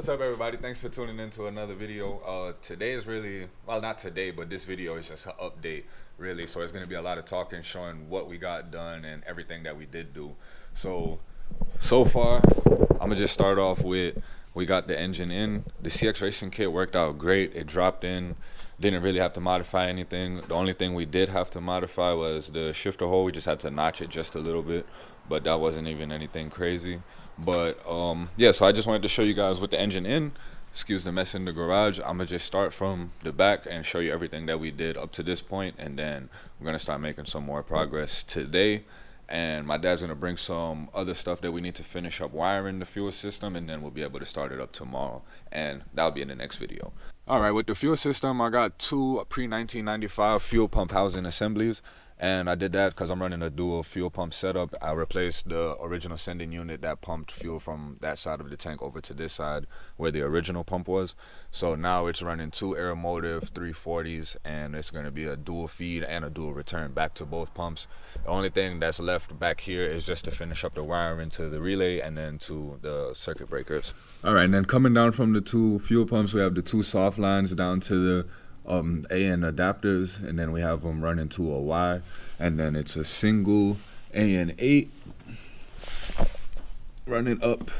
What's up, everybody? Thanks for tuning in to another video. Today is really, well, not today, but this video is just an update, really. So it's going to be a lot of talking, showing what we got done and everything that we did do. So far, I'm going to just start off with, we got the engine in. The CX Racing kit worked out great. It dropped in. Didn't really have to modify anything. The only thing we did have to modify was the shifter hole. We just had to notch it just a little bit, but that wasn't even anything crazy. But yeah, so I just wanted to show you guys with the engine in. Excuse the mess in the garage. I'm gonna just start from the back and show you everything that we did up to this point, and then we're gonna start making some more progress today. And my dad's gonna bring some other stuff that we need to finish up wiring the fuel system, and then we'll be able to start it up tomorrow, and that'll be in the next video. All right, with the fuel system, I got two pre-1995 fuel pump housing assemblies, and I did that because I'm running a dual fuel pump setup. I replaced the original sending unit that pumped fuel from that side of the tank over to this side where the original pump was. So now it's running two Aeromotive 340s, and it's going to be a dual feed and a dual return back to both pumps. The only thing that's left back here is just to finish up the wiring to the relay and then to the circuit breakers. All right, and then coming down from the two fuel pumps, we have the two soft lines down to the AN adapters, and then we have them running to a Y, and then it's a single AN8 running up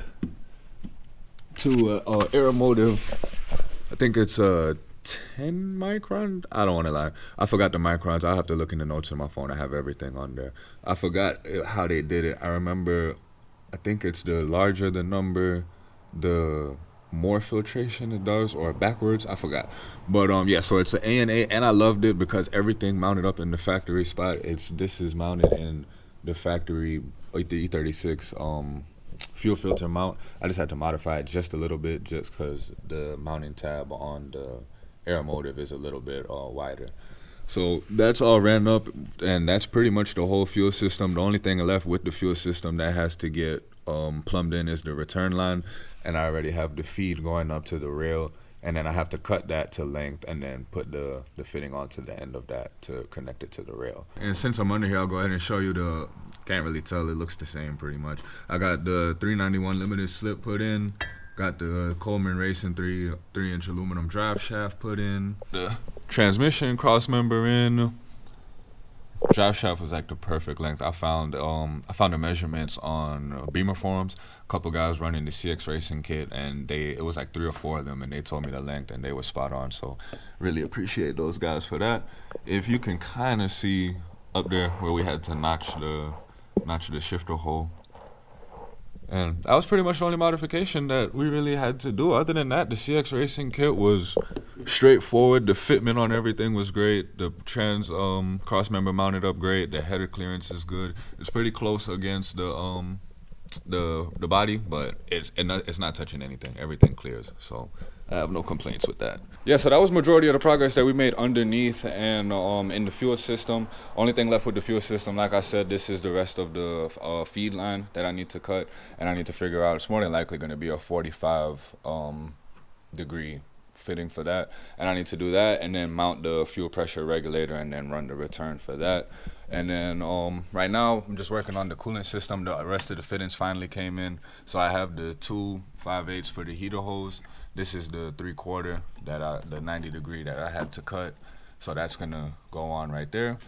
to a Aeromotive. I think it's a 10 micron. I don't want to lie, I forgot the microns. I'll have to look in the notes on my phone. I have everything on there. I forgot how they did it. I remember, I think it's the larger the number, the more filtration it does, or backwards, I forgot. But yeah, so it's an AN8, and I loved it because everything mounted up in the factory spot. This is mounted in the factory, like the E36 fuel filter mount. I just had to modify it just a little bit, just because the mounting tab on the Aeromotive is a little bit wider. So that's all ran up, and that's pretty much the whole fuel system. The only thing left with the fuel system that has to get plumbed in is the return line, and I already have the feed going up to the rail, and then I have to cut that to length and then put the fitting onto the end of that to connect it to the rail. And since I'm under here, I'll go ahead and show you the, can't really tell, it looks the same pretty much. I got the 391 limited slip put in, got the Coleman Racing 3-inch aluminum drive shaft put in, the transmission cross member in. Drive shaft was like the perfect length. I found the measurements on Beamer forums. A couple guys running the CX Racing kit, and it was like 3 or 4 of them, and they told me the length, and they were spot on. So really appreciate those guys for that. If you can kind of see up there where we had to notch the shifter hole. And that was pretty much the only modification that we really had to do. Other than that, the CX Racing kit was straightforward. The fitment on everything was great. The trans cross member mounted up great. The header clearance is good. It's pretty close against the body, but it's not touching anything. Everything clears, so I have no complaints with that. Yeah, so that was majority of the progress that we made underneath and in the fuel system. Only thing left with the fuel system, like I said, this is the rest of the feed line that I need to cut, and I need to figure out. It's more than likely going to be a 45 degree fitting for that, and I need to do that and then mount the fuel pressure regulator and then run the return for that. And then right now I'm just working on the coolant system. The rest of the fittings finally came in, so I have the two 5/8 for the heater hose. This is the 3/4 the 90 degree that I had to cut, so that's gonna go on right there.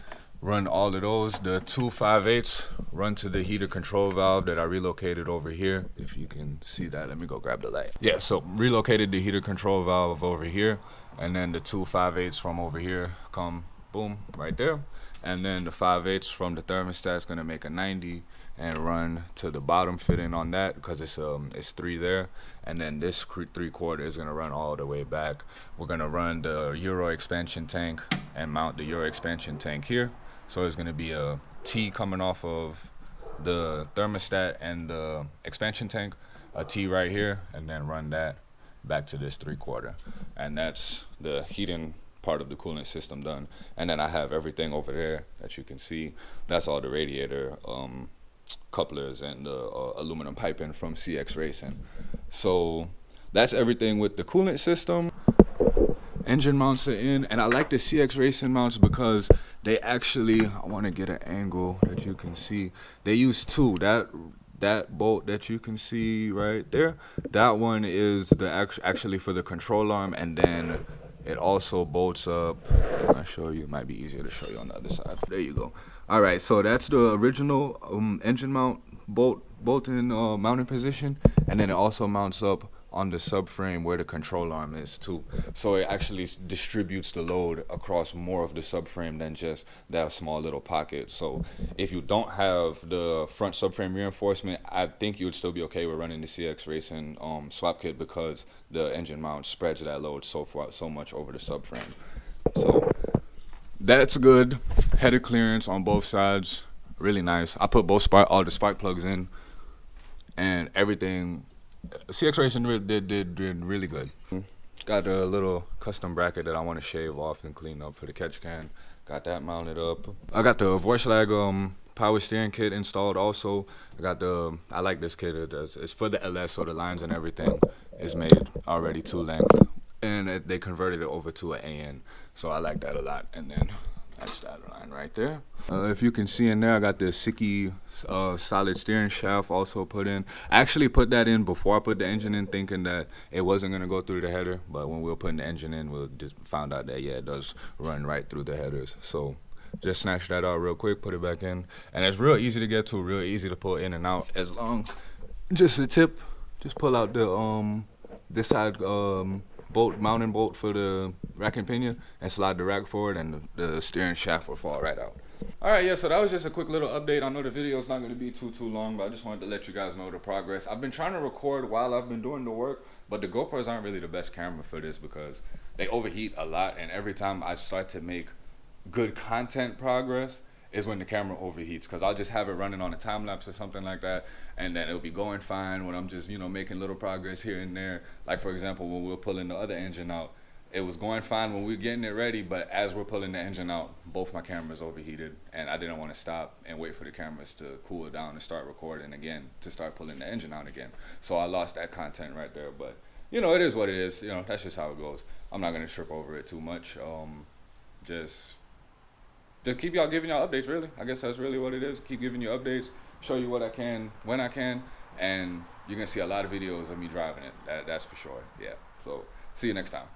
Run all of those. The two 5/8 run to the heater control valve that I relocated over here. If you can see that, let me go grab the light. Yeah, so relocated the heater control valve over here, and then the two 5/8 from over here come boom right there, and then the 5/8 from the thermostat is gonna make a 90 and run to the bottom fitting on that because it's 3 there, and then this 3/4 is gonna run all the way back. We're gonna run the Euro expansion tank and mount the Euro expansion tank here. So it's gonna be a T coming off of the thermostat and the expansion tank, a T right here, and then run that back to this 3/4, and that's the heating part of the coolant system done. And then I have everything over there that you can see. That's all the radiator couplers and the aluminum piping from CX Racing. So that's everything with the coolant system. Engine mounts are in, and I like the CX Racing mounts because they actually, I want to get an angle that you can see. They use 2. that bolt that you can see right there, that one is the actually for the control arm, and then it also bolts up. I'll show you. It might be easier to show you on the other side. There you go. All right, so that's the original engine mount bolt in mounting position, and then it also mounts up on the subframe where the control arm is too. So it actually distributes the load across more of the subframe than just that small little pocket. So if you don't have the front subframe reinforcement, I think you would still be okay with running the CX Racing swap kit, because the engine mount spreads that load so much over the subframe. So that's good. Header clearance on both sides, really nice. I put all the spark plugs in, and everything. CX Racing did really good. Got a little custom bracket that I want to shave off and clean up for the catch can. Got that mounted up. I got the Vorschlag power steering kit installed also. I like this kit. It's for the LS, so the lines and everything is made already 2-length. And they converted it over to an AN. So I like that a lot. And then that's that line right there. If you can see in there, I got the Siki solid steering shaft also put in. I actually put that in before I put the engine in, thinking that it wasn't going to go through the header. But when we were putting the engine in, we just found out that, yeah, it does run right through the headers. So just snatch that out real quick, put it back in. And it's real easy to get to, real easy to pull in and out. As long, just a tip, just pull out the this side mounting bolt for the rack and pinion, and slide the rack forward, and the steering shaft will fall right out. All right, yeah, so that was just a quick little update. I know the video is not going to be too long, but I just wanted to let you guys know the progress. I've been trying to record while I've been doing the work, but the GoPros aren't really the best camera for this because they overheat a lot, and every time I start to make good content progress is when the camera overheats, because I'll just have it running on a time lapse or something like that, and then it'll be going fine when I'm just, you know, making little progress here and there. Like, for example, when we were pulling the other engine out, it was going fine when we were getting it ready, but as we're pulling the engine out, both my cameras overheated, and I didn't want to stop and wait for the cameras to cool down and start recording again to start pulling the engine out again. So I lost that content right there, but, you know, it is what it is. You know, that's just how it goes. I'm not going to trip over it too much. Just keep giving y'all updates, really. I guess that's really what it is. Keep giving you updates, show you what I can, when I can, and you're going to see a lot of videos of me driving it. That's for sure. Yeah. So see you next time.